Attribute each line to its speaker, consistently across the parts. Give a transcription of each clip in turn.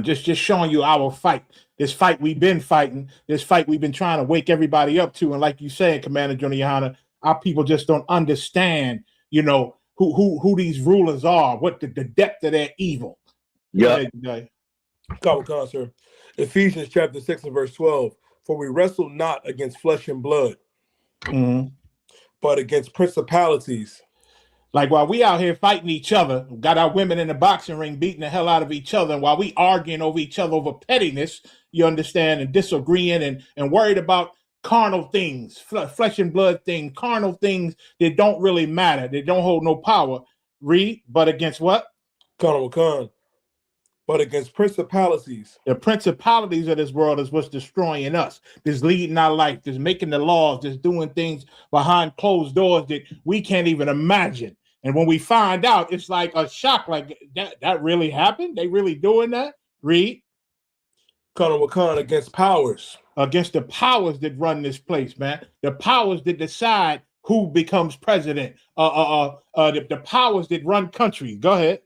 Speaker 1: Just showing you our fight. This fight we've been fighting. This fight we've been trying to wake everybody up to. And like you said, Commander General Yohana, our people just don't understand, who these rulers are, what the depth of their evil.
Speaker 2: Yeah.
Speaker 3: Khan, sir. Ephesians chapter 6 and verse 12. For we wrestle not against flesh and blood, but against principalities.
Speaker 1: Like while we out here fighting each other, got our women in the boxing ring beating the hell out of each other, and while we arguing over each other over pettiness, you understand, and disagreeing and worried about carnal things, flesh and blood things, carnal things that don't really matter, that don't hold no power. Read, but against what?
Speaker 3: Khan. But against principalities.
Speaker 1: The principalities of this world is what's destroying us. That's leading our life, that's making the laws, that's doing things behind closed doors that we can't even imagine. And when we find out, it's like a shock, like that really happened? They really doing that? Read.
Speaker 3: Khan, against powers.
Speaker 1: Against the powers that run this place, man. The powers that decide who becomes president. The powers that run countries. Go ahead.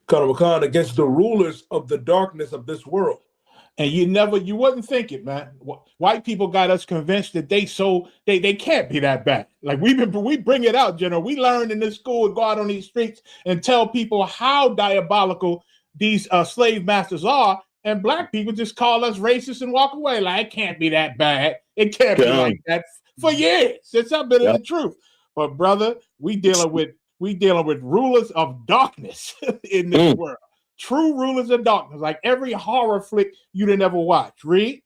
Speaker 3: Khan, against the rulers of the darkness of this world.
Speaker 1: And you wouldn't think it, man. White people got us convinced that they can't be that bad. Like we bring it out, General. We learned in this school and go out on these streets and tell people how diabolical these slave masters are, and black people just call us racist and walk away. Like, it can't be that bad. It can't be like that for years since I've been in the truth. But brother, we dealing with rulers of darkness in this world. True rulers of darkness, like every horror flick you didn't ever watch. Read.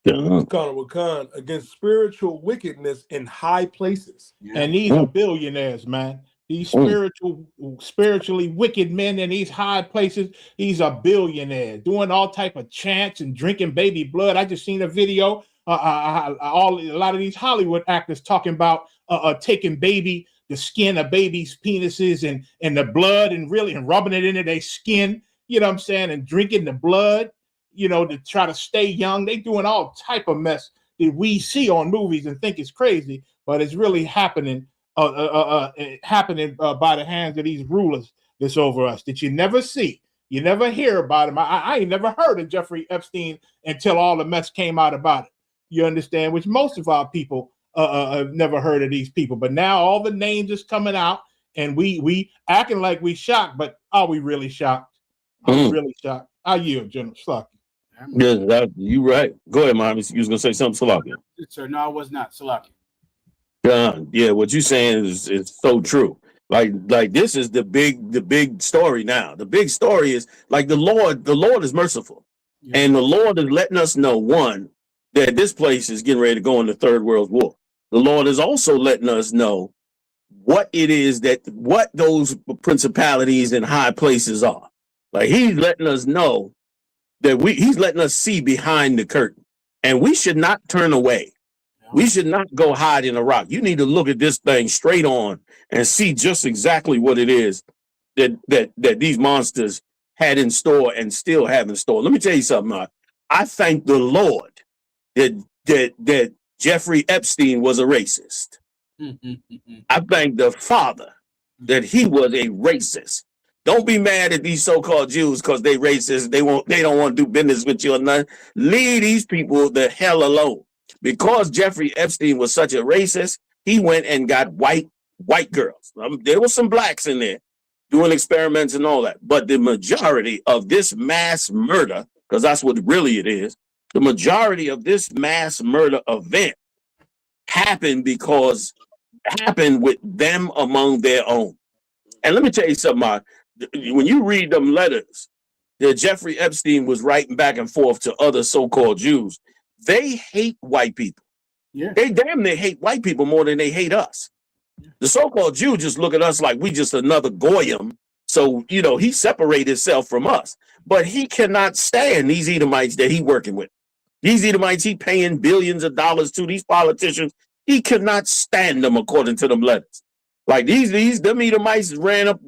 Speaker 3: Khan, against spiritual wickedness in high places.
Speaker 1: And these are billionaires, man. These spiritually wicked men in these high places, these are billionaires doing all type of chants and drinking baby blood. I just seen a video. A lot of these Hollywood actors talking about taking the skin of babies' penises and the blood and rubbing it into their skin. You know what I'm saying? And drinking the blood, to try to stay young. They doing all type of mess that we see on movies and think it's crazy, but it's really happening by the hands of these rulers that's over us that you never see. You never hear about them. I ain't never heard of Jeffrey Epstein until all the mess came out about it. You understand? Which most of our people have never heard of these people. But now all the names is coming out and we acting like we shocked, but are we really shocked? Are we really shocked? I yield, General Slaki.
Speaker 2: Yeah, you right. Go ahead, Mohammed. You was gonna say something, Salaki.
Speaker 4: Sir, no, I was not. Salaki.
Speaker 2: Yeah, what you're saying is so true. Like this is the big story now. The big story is like the Lord is merciful. Yeah. And the Lord is letting us know, one, that this place is getting ready to go into Third World War. The Lord is also letting us know what it is what those principalities and high places are. Like he's letting us know that he's letting us see behind the curtain, and we should not turn away. We should not go hide in a rock. You need to look at this thing straight on and see just exactly what it is that these monsters had in store and still have in store. Let me tell you something. I thank the Lord that Jeffrey Epstein was a racist. I thank the Father that he was a racist. Don't be mad at these so-called Jews because they racist. They don't want to do business with you or nothing. Leave these people the hell alone. Because Jeffrey Epstein was such a racist, he went and got white girls. There were some blacks in there doing experiments and all that. But the majority of this mass murder, because that's what really it is, the majority of this mass murder event happened with them among their own. And let me tell you something, when you read them letters that Jeffrey Epstein was writing back and forth to other so-called Jews, they hate white people. Yeah. They damn near hate white people more than they hate us. Yeah. The so-called Jew just look at us like we just another goyim. So, he separated himself from us. But he cannot stand these Edomites that he working with. These Edomites he paying billions of dollars to, these politicians. He cannot stand them according to them letters. Like them Edomites ran up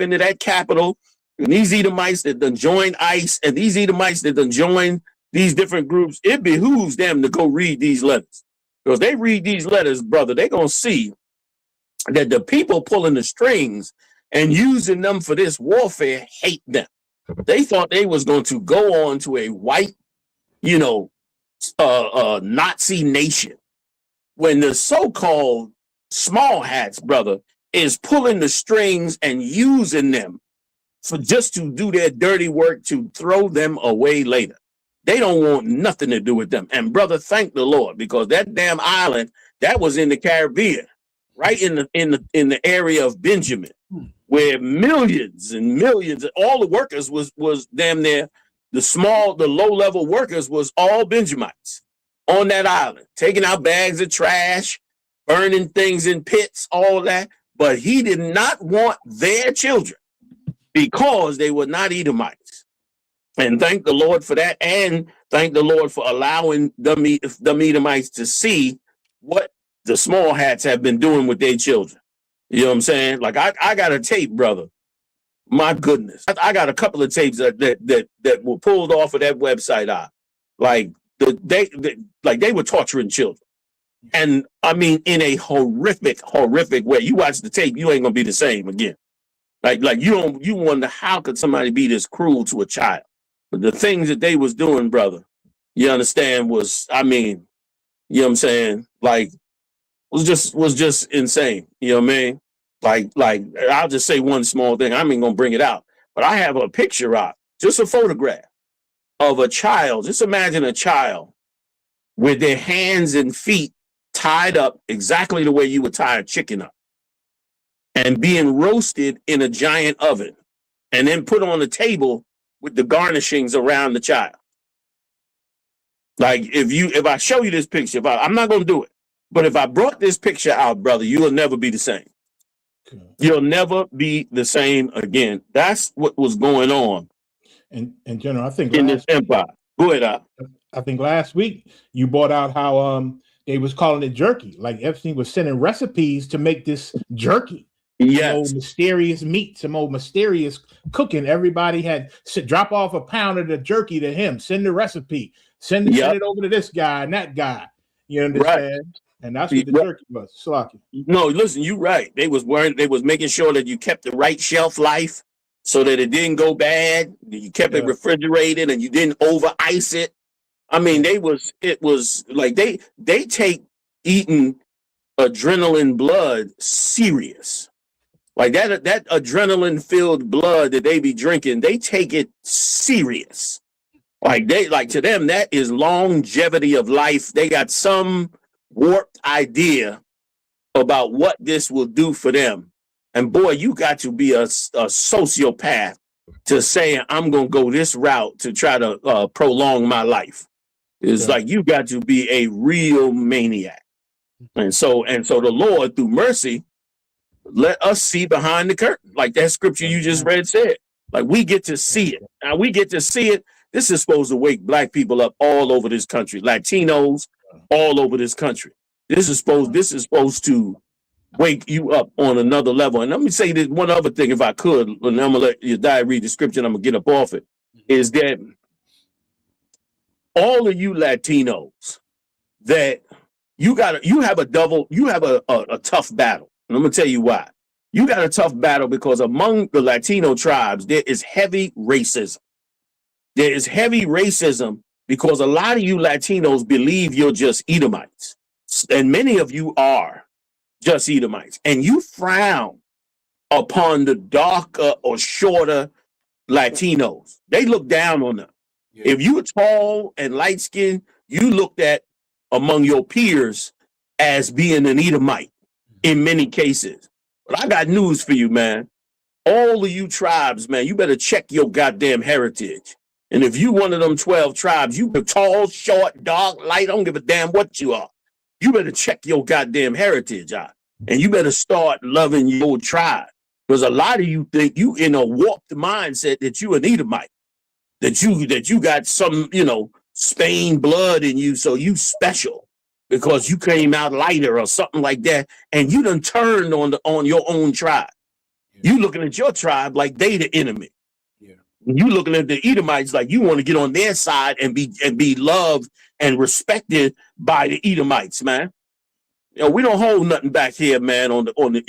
Speaker 2: into that Capitol, and these Edomites that done joined ICE, and these Edomites that done joined these different groups, it behooves them to go read these letters. Because they read these letters, brother, they're going to see that the people pulling the strings and using them for this warfare hate them. They thought they was going to go on to a white, you know, Nazi nation, when the so-called small hats, brother, is pulling the strings and using them for just to do their dirty work to throw them away later. They don't want nothing to do with them. And brother, thank the Lord, because that damn island that was in the Caribbean, right in the area of Benjamin, where millions and millions, all the workers was damn near the low-level workers was all Benjamites on that island, taking out bags of trash, burning things in pits, all that. But he did not want their children because they were not Edomites. And thank the Lord for that. And thank the Lord for allowing the Edomites to see what the small hats have been doing with their children. You know what I'm saying? Like I got a tape, brother. My goodness. I got a couple of tapes that were pulled off of that website. Like they were torturing children. And I mean, in a horrific way. You watch the tape, you ain't gonna be the same again. Like you wonder, how could somebody be this cruel to a child? But the things that they was doing, brother, you understand, was, I mean, you know what I'm saying? Like, was just insane. You know what I mean? Like I'll just say one small thing. I ain't gonna bring it out, but I have a picture out, just a photograph of a child. Just imagine a child with their hands and feet tied up exactly the way you would tie a chicken up, and being roasted in a giant oven, and then put on a table with the garnishings around the child. Like, if I show you this picture, I'm not going to do it, but if I brought this picture out, brother, you will never be the same. Okay. You'll never be the same again. That's what was going on.
Speaker 1: And General, I think
Speaker 2: in this empire. Go ahead.
Speaker 1: I think last week you brought out how they was calling it jerky. Like Epstein was sending recipes to make this jerky.
Speaker 2: Yes.
Speaker 1: Some old mysterious meat, some old mysterious cooking. Everybody had drop off a pound of the jerky to him. Send the recipe. Send it over to this guy and that guy. You understand? Right. And that's what the jerky was. Slocky.
Speaker 2: No, listen, you're right. They was making sure that you kept the right shelf life so that it didn't go bad. You kept it refrigerated and you didn't over ice it. I mean, it was like they take eating adrenaline blood serious. Like that adrenaline filled blood that they be drinking, they take it serious. To them, that is longevity of life. They got some warped idea about what this will do for them. And boy, you got to be a sociopath to say, I'm going to go this route to try to prolong my life. It's like you got to be a real maniac. And so the Lord, through mercy, let us see behind the curtain. Like that scripture you just read said. Like we get to see it. Now we get to see it. This is supposed to wake black people up all over this country. Latinos all over this country. This is supposed to wake you up on another level. And let me say this one other thing, if I could, and I'm gonna let you read the scripture and I'm gonna get up off it, is that all of you Latinos, that you have a tough battle. And I'm gonna tell you why. You got a tough battle because among the Latino tribes, there is heavy racism. There is heavy racism because a lot of you Latinos believe you're just Edomites. And many of you are just Edomites. And you frown upon the darker or shorter Latinos. They look down on them. Yeah. If you're tall and light-skinned, you looked at among your peers as being an Edomite in many cases. But I got news for you, man. All of you tribes, man, you better check your goddamn heritage. And if you one of them 12 tribes, you tall, short, dark, light, I don't give a damn what you are. You better check your goddamn heritage out. And you better start loving your tribe. Because a lot of you think you in a warped mindset that you an Edomite. That you got some, Spain blood in you, so you special because you came out lighter or something like that, and you done turned on your own tribe. Yeah. You looking at your tribe like they the enemy. Yeah. You looking at the Edomites like you want to get on their side and be loved and respected by the Edomites, man. We don't hold nothing back here, man, in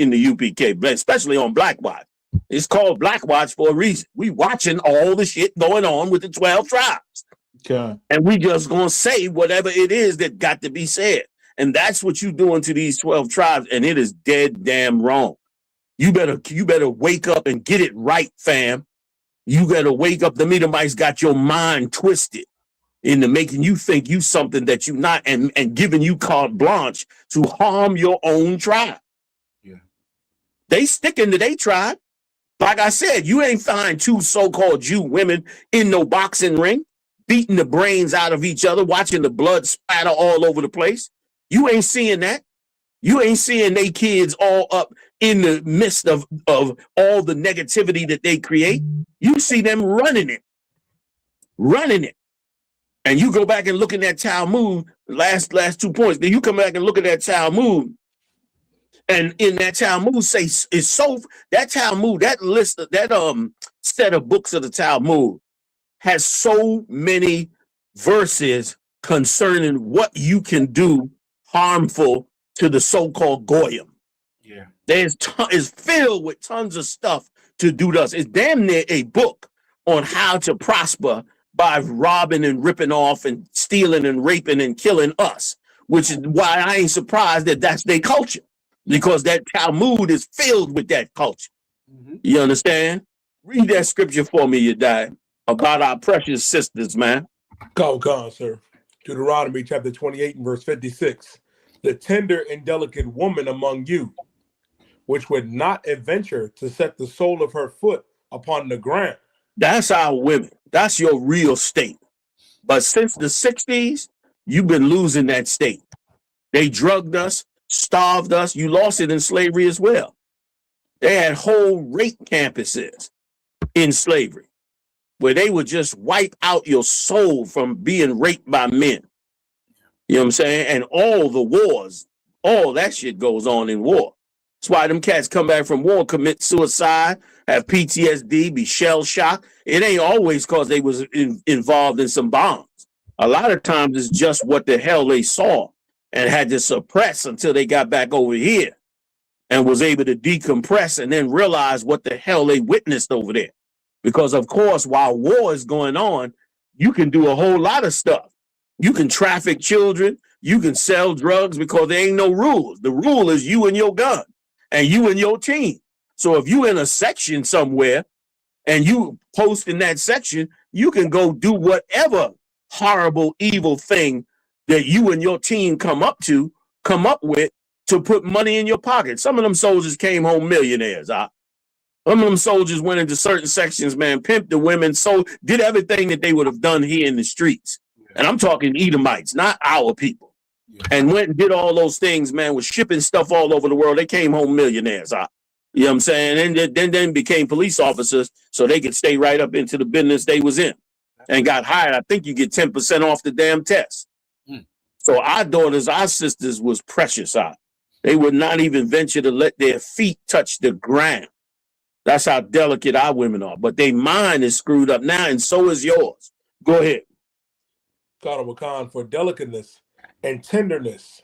Speaker 2: the UPK, especially on Black Watch. It's called Black Watch for a reason. We watching all the shit going on with the 12 tribes.
Speaker 1: Okay.
Speaker 2: And we just gonna say whatever it is that got to be said. And that's what you doing to these 12 tribes, and it is dead damn wrong. You better wake up and get it right, fam. You better wake up. The Edomites got your mind twisted into making you think you something that you not, and giving you carte blanche to harm your own tribe.
Speaker 4: Yeah.
Speaker 2: They sticking to their tribe. Like I said, you ain't find two so-called Jew women in no boxing ring, beating the brains out of each other, watching the blood spatter all over the place. You ain't seeing that. You ain't seeing they kids all up in the midst of all the negativity that they create. You see them running it. And you go back and look at that Talmud, last 2 points. Then you come back and look at that Talmud. And in that Talmud say it's so that Talmud, that list of that set of books of the Talmud has so many verses concerning what you can do harmful to the so-called Goyim.
Speaker 4: Yeah.
Speaker 2: It's filled with tons of stuff to do to us. It's damn near a book on how to prosper by robbing and ripping off and stealing and raping and killing us, which is why I ain't surprised that that's their culture, because that Talmud is filled with that culture.
Speaker 4: Mm-hmm.
Speaker 2: You understand? Read that scripture for me, you die, about our precious sisters, man.
Speaker 3: Khan, sir. Deuteronomy chapter 28 and verse 56. The tender and delicate woman among you, which would not adventure to set the sole of her foot upon the ground.
Speaker 2: That's our women. That's your real state. But since the 60s, you've been losing that state. They drugged us, starved us. You lost it in slavery as well. They had whole rape campuses in slavery where they would just wipe out your soul from being raped by men. You know what I'm saying? And all the wars, all that shit goes on in war. That's why them cats come back from war, commit suicide, have PTSD, be shell shocked. It ain't always because they was involved in some bombs. A lot of times it's just what the hell they saw and had to suppress until they got back over here and was able to decompress and then realize what the hell they witnessed over there. Because, of course, while war is going on, you can do a whole lot of stuff. You can traffic children. You can sell drugs because there ain't no rules. The rule is you and your gun and you and your team. So if you in a section somewhere and you post in that section, you can go do whatever horrible, evil thing that you and your team come up with to put money in your pocket. Some of them soldiers came home millionaires. Some of them soldiers went into certain sections, man, pimped the women, did everything that they would have done here in the streets. And I'm talking Edomites, not our people.
Speaker 4: Yeah.
Speaker 2: And went and did all those things, man, was shipping stuff all over the world. They came home millionaires. You know what I'm saying? And then became police officers so they could stay right up into the business they was in and got hired. I think you get 10% off the damn test. So our daughters, our sisters was precious. They would not even venture to let their feet touch the ground. That's how delicate our women are. But their mind is screwed up now, and so is yours. Go ahead.
Speaker 3: Khan, for delicateness and tenderness,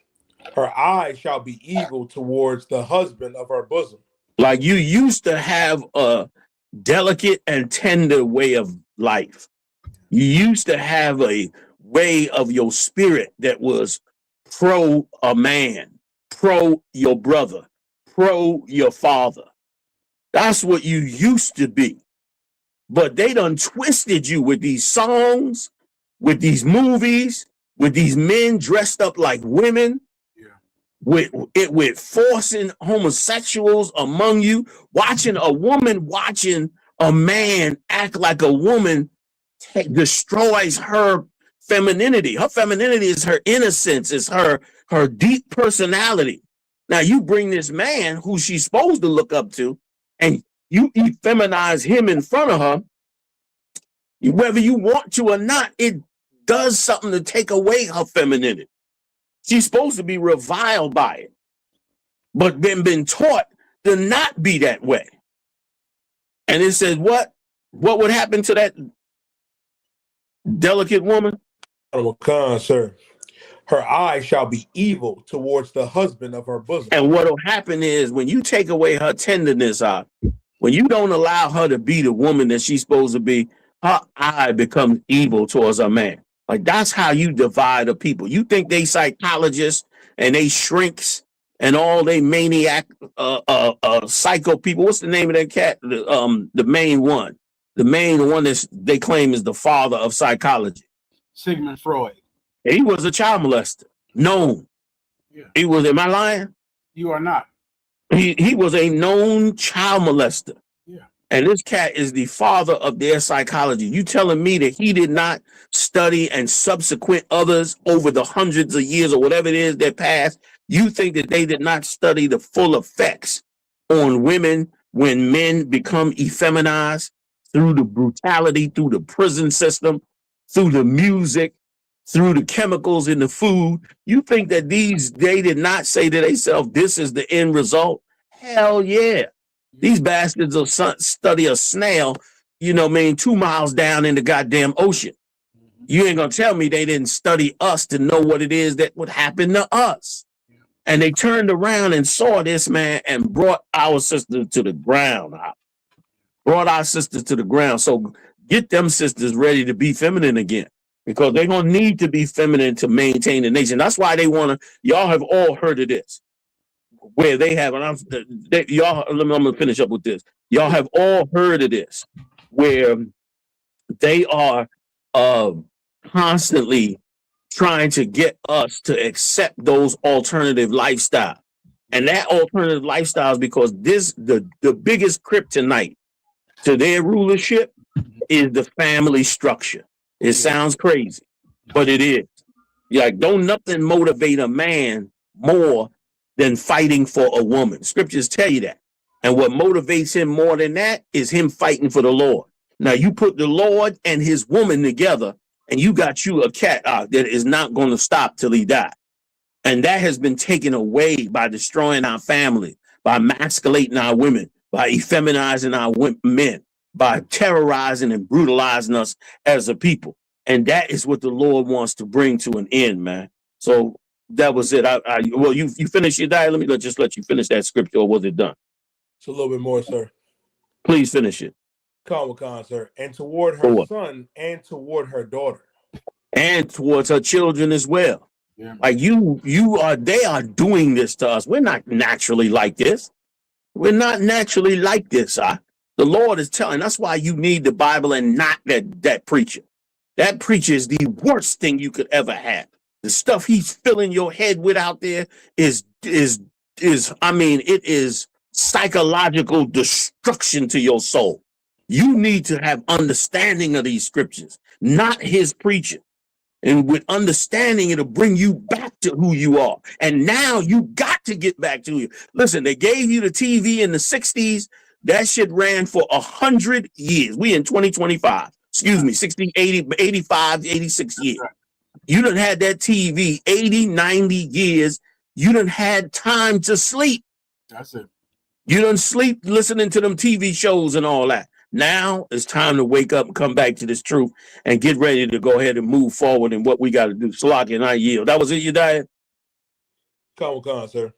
Speaker 3: her eye shall be evil towards the husband of her bosom.
Speaker 2: Like you used to have a delicate and tender way of life. You used to have a way of your spirit that was pro a man, pro your brother, pro your father. That's what you used to be. But they done twisted you with these songs, with these movies, with these men dressed up like women, with forcing homosexuals among you, watching a woman, watching a man act like a woman destroys her femininity. Her femininity is her innocence, is her deep personality. Now you bring this man who she's supposed to look up to, and you feminize him in front of her, whether you want to or not, it does something to take away her femininity. She's supposed to be reviled by it, but been taught to not be that way. And it says, what would happen to that delicate woman?
Speaker 3: Khan, sir. Her eye shall be evil towards the husband of her bosom.
Speaker 2: And what will happen is when you take away her tenderness, When you don't allow her to be the woman that she's supposed to be, her eye becomes evil towards her man. Like that's how you divide a people. You think they psychologists and they shrinks and all they maniac psycho people. What's the name of that cat? The main one. The main one that they claim is the father of psychology.
Speaker 4: Sigmund Freud.
Speaker 2: He was a child molester. Known.
Speaker 4: Yeah.
Speaker 2: He was, am I lying?
Speaker 4: You are not.
Speaker 2: He was a known child molester.
Speaker 4: Yeah.
Speaker 2: And this cat is the father of their psychology. You telling me that he did not study and subsequent others over the hundreds of years or whatever it is that passed? You think that they did not study the full effects on women when men become effeminized through the brutality, through the prison system, through the music, through the chemicals in the food? You think that they did not say to themselves, this is the end result? Hell yeah. These bastards will study a snail, 2 miles down in the goddamn ocean. You ain't gonna tell me they didn't study us to know what it is that would happen to us. And they turned around and saw this, man, and brought our sisters to the ground. Brought our sisters to the ground. So get them sisters ready to be feminine again, because they're going to need to be feminine to maintain the nation. That's why they want to, y'all have all heard of this, where they have, and I'm going to finish up with this. Y'all have all heard of this, where they are constantly trying to get us to accept those alternative lifestyles. And that alternative lifestyle is because the biggest kryptonite to their rulership is the family structure. It sounds crazy, but it is. Like, don't nothing motivate a man more than fighting for a woman. Scriptures tell you that. And what motivates him more than that is him fighting for the Lord. Now, you put the Lord and his woman together, and you got you a cat that is not going to stop till he dies. And that has been taken away by destroying our family, by emasculating our women, by effeminizing our men, by terrorizing and brutalizing us as a people. And that is what the Lord wants to bring to an end, man. So that was it. Well, you finished your diet. Let me just let you finish that scripture, or was it done?
Speaker 3: It's a little bit more, sir.
Speaker 2: Please finish it.
Speaker 3: Con, sir. And toward her son and toward her daughter.
Speaker 2: And towards her children as well.
Speaker 4: Yeah.
Speaker 2: Like they are doing this to us. We're not naturally like this. We're not naturally like this. The Lord is telling. That's why you need the Bible and not that preacher. That preacher is the worst thing you could ever have. The stuff he's filling your head with out there is it is psychological destruction to your soul. You need to have understanding of these scriptures, not his preaching. And with understanding, it'll bring you back to who you are. And now you got to get back to you. Listen, they gave you the TV in the 60s. That shit ran for 100 years. We in 2025. Excuse me, 60, 80, 85, 86 years. You done had that TV 80, 90 years. You done had time to sleep.
Speaker 4: That's it.
Speaker 2: You done sleep listening to them TV shows and all that. Now it's time to wake up and come back to this truth and get ready to go ahead and move forward in what we got to do. Salaki, and I yield. That was it, you diet?
Speaker 3: Con, sir.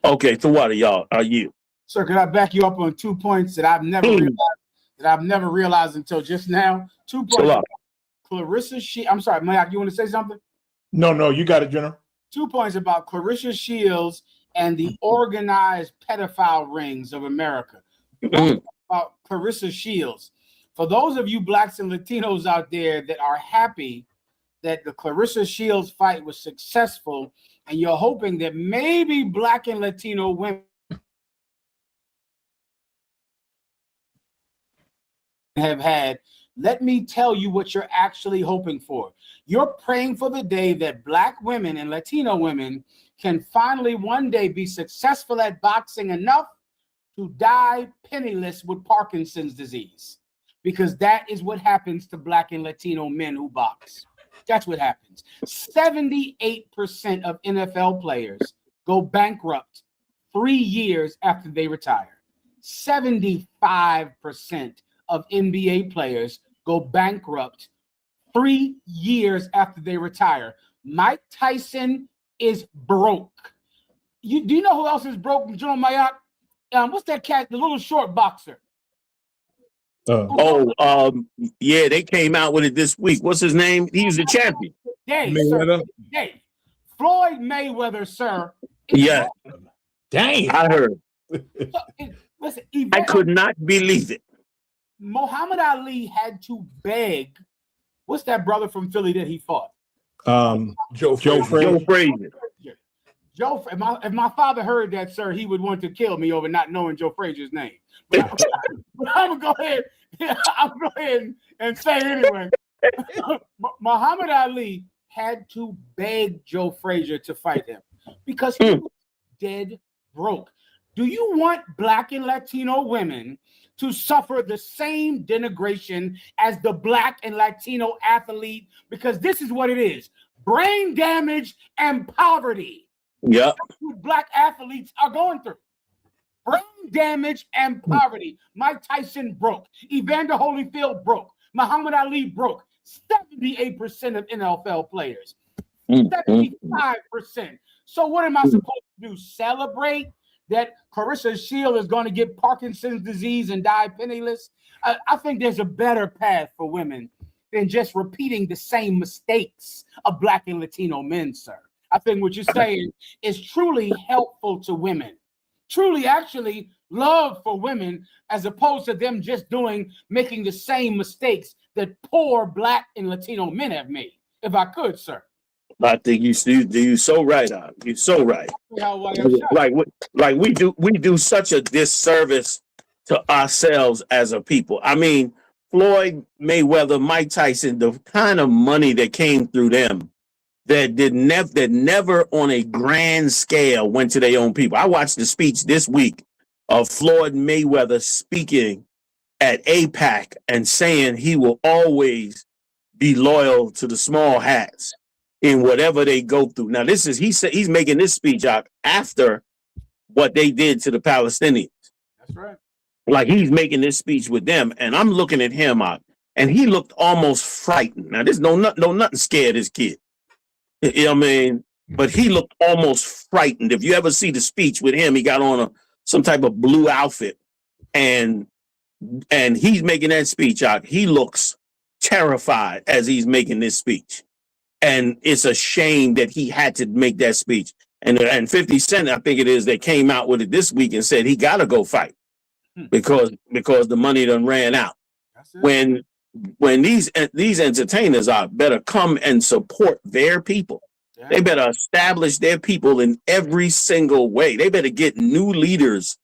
Speaker 2: Okay, so what are y'all? Are you?
Speaker 4: Sir, could I back you up on 2 points that I've never realized until just now? 2 points.
Speaker 2: Salaki.
Speaker 4: Clarissa I'm sorry, Mayak, you want to say something?
Speaker 1: No, you got it, General. 2
Speaker 4: points about Clarissa Shields and the organized pedophile rings of America. About Clarissa Shields. For those of you blacks and Latinos out there that are happy that the Clarissa Shields fight was successful, and you're hoping that maybe black and Latino women have had, let me tell you what you're actually hoping for. You're praying for the day that black women and Latino women can finally one day be successful at boxing enough to die penniless with Parkinson's disease, because that is what happens to black and Latino men who box. That's what happens. 78% of NFL players go bankrupt 3 years after they retire. 75% of NBA players go bankrupt 3 years after they retire. Mike Tyson is broke. Do you know who else is broke? General Mayotte? What's that cat? The little short boxer.
Speaker 2: Yeah, they came out with it this week. What's his name? He was the champion.
Speaker 3: Mayweather.
Speaker 4: Floyd Mayweather, sir.
Speaker 2: Yeah.
Speaker 1: Dang.
Speaker 2: I heard.
Speaker 4: Listen,
Speaker 2: I could not believe it.
Speaker 4: Muhammad Ali had to beg. What's that brother from Philly that he fought?
Speaker 3: Joe
Speaker 2: Joe Frazier.
Speaker 4: Joe, if my father heard that, sir, he would want to kill me over not knowing Joe Frazier's name. But I'm gonna go ahead. I'm gonna go ahead and say it anyway. Muhammad Ali had to beg Joe Frazier to fight him because he was dead broke. Do you want Black and Latino women to suffer the same denigration as the Black and Latino athlete? Because this is what it is: brain damage and poverty.
Speaker 2: Yep.
Speaker 4: That's what Black athletes are going through. Brain damage and poverty. Mike Tyson broke. Evander Holyfield broke. Muhammad Ali broke. 78% of NFL players. 75%. So what am I supposed to do? Celebrate that Clarissa Shield is going to get Parkinson's disease and die penniless? I think there's a better path for women than just repeating the same mistakes of Black and Latino men, sir. I think what you're saying is truly helpful to women. Truly, actually, love for women, as opposed to them just making the same mistakes that poor Black and Latino men have made. If I could, sir.
Speaker 2: I think you're so right, Al. You're so right. Like we do such a disservice to ourselves as a people. I mean, Floyd Mayweather, Mike Tyson, the kind of money that came through them that never on a grand scale went to their own people. I watched the speech this week of Floyd Mayweather speaking at APAC and saying he will always be loyal to the small hats in whatever they go through. Now, he's making this speech out after what they did to the Palestinians.
Speaker 4: That's right.
Speaker 2: Like, he's making this speech with them, and I'm looking at him out, and he looked almost frightened. Now, there's nothing scared this kid. You know what I mean? But he looked almost frightened. If you ever see the speech with him, he got on some type of blue outfit, and he's making that speech out. He looks terrified as he's making this speech. And it's a shame that he had to make that speech. And 50 Cent, I think it is, they came out with it this week and said he got to go fight because the money done ran out. When these entertainers better come and support their people. Yeah. They better establish their people in every single way. They better get new leaders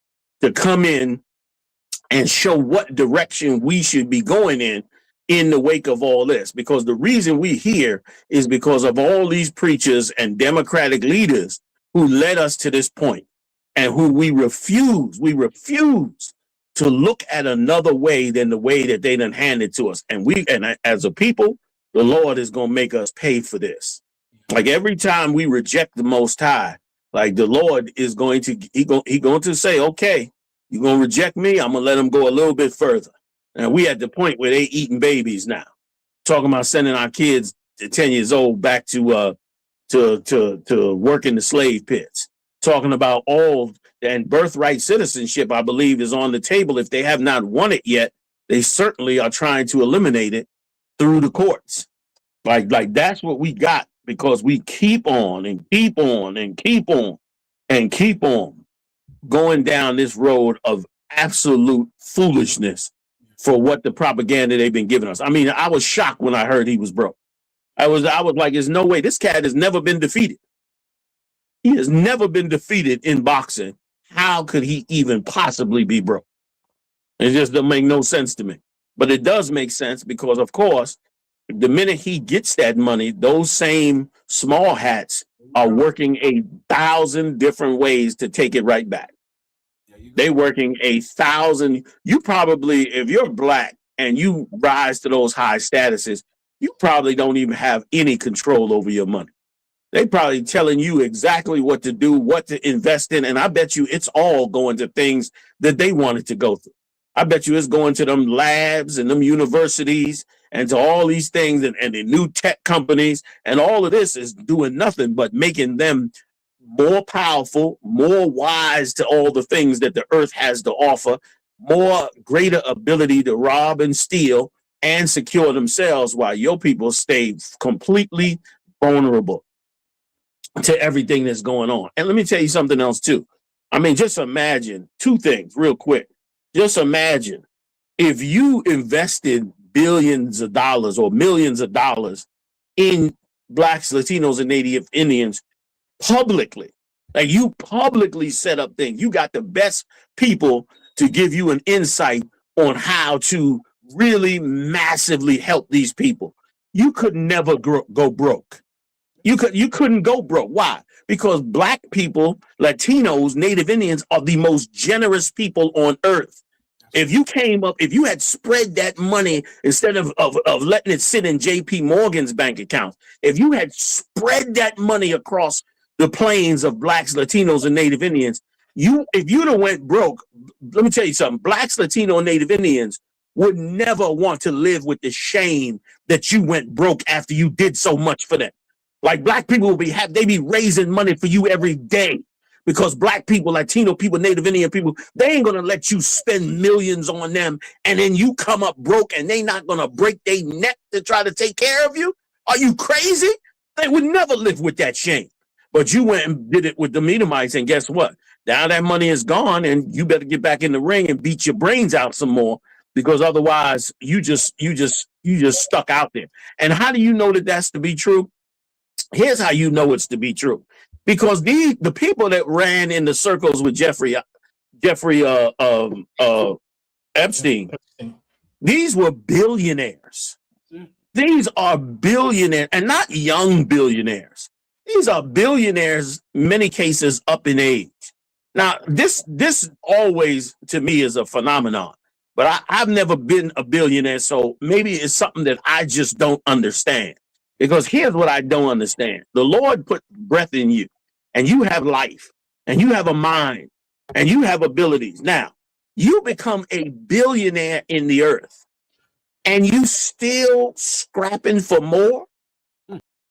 Speaker 2: to come in and show what direction we should be going in the wake of all this. Because the reason we here is because of all these preachers and Democratic leaders who led us to this point and who we refuse to look at another way than the way that they done handed to us. And as a people, the Lord is going to make us pay for this. Like, every time we reject the Most High, like, the Lord is going to say, okay, you're going to reject me. I'm going to let them go a little bit further. And we at the point where they eating babies now, talking about sending our kids at 10 years old back to work in the slave pits, talking about and birthright citizenship, I believe, is on the table. If they have not won it yet, they certainly are trying to eliminate it through the courts. Like that's what we got, because we keep on and keep on and keep on and keep on going down this road of absolute foolishness for what the propaganda they've been giving us. I mean, I was shocked when I heard he was broke. I was like, there's no way. This cat has never been defeated. He has never been defeated in boxing. How could he even possibly be broke? It just doesn't make no sense to me. But it does make sense because, of course, the minute he gets that money, those same small hats are working 1,000 different ways to take it right back. They're working 1,000. You probably, if you're Black and you rise to those high statuses, you probably don't even have any control over your money. They probably telling you exactly what to do, what to invest in. And I bet you it's all going to things that they wanted to go through. I bet you it's going to them labs and them universities and to all these things and the new tech companies. And all of this is doing nothing but making them more powerful, more wise to all the things that the earth has to offer. more greater ability to rob and steal and secure themselves, while your people stay completely vulnerable to everything that's going on. And let me tell you something else too. I mean, just imagine two things real quick. Just imagine if you invested billions of dollars or millions of dollars in Blacks, Latinos, and Native Indians publicly. Like, you publicly set up things. You got the best people to give you an insight on how to really massively help these people. You could never go broke. You couldn't go broke. Why? Because Black people, Latinos, Native Indians are the most generous people on earth. If you came up, if you had spread that money instead of letting it sit in JP Morgan's bank account, if you had spread that money across the plains of Blacks, Latinos, and Native Indians, if you'd have went broke, let me tell you something, Blacks, Latino, and Native Indians would never want to live with the shame that you went broke after you did so much for them. Like, Black people will they be raising money for you every day, because Black people, Latino people, Native Indian people, they ain't gonna let you spend millions on them and then you come up broke and they not gonna break their neck to try to take care of you. Are you crazy? They would never live with that shame. But you went and did it with the Edomites, and guess what? Now that money is gone, and you better get back in the ring and beat your brains out some more, because otherwise you just stuck out there. And how do you know that that's to be true? Here's how you know it's to be true. Because the people that ran in the circles with Jeffrey Epstein, these were billionaires. These are billionaires, and not young billionaires. These are billionaires, many cases up in age. Now, this always, to me, is a phenomenon. But I've never been a billionaire, so maybe it's something that I just don't understand. Because here's what I don't understand. The Lord put breath in you, and you have life, and you have a mind, and you have abilities. Now, you become a billionaire in the earth, and you still scrapping for more?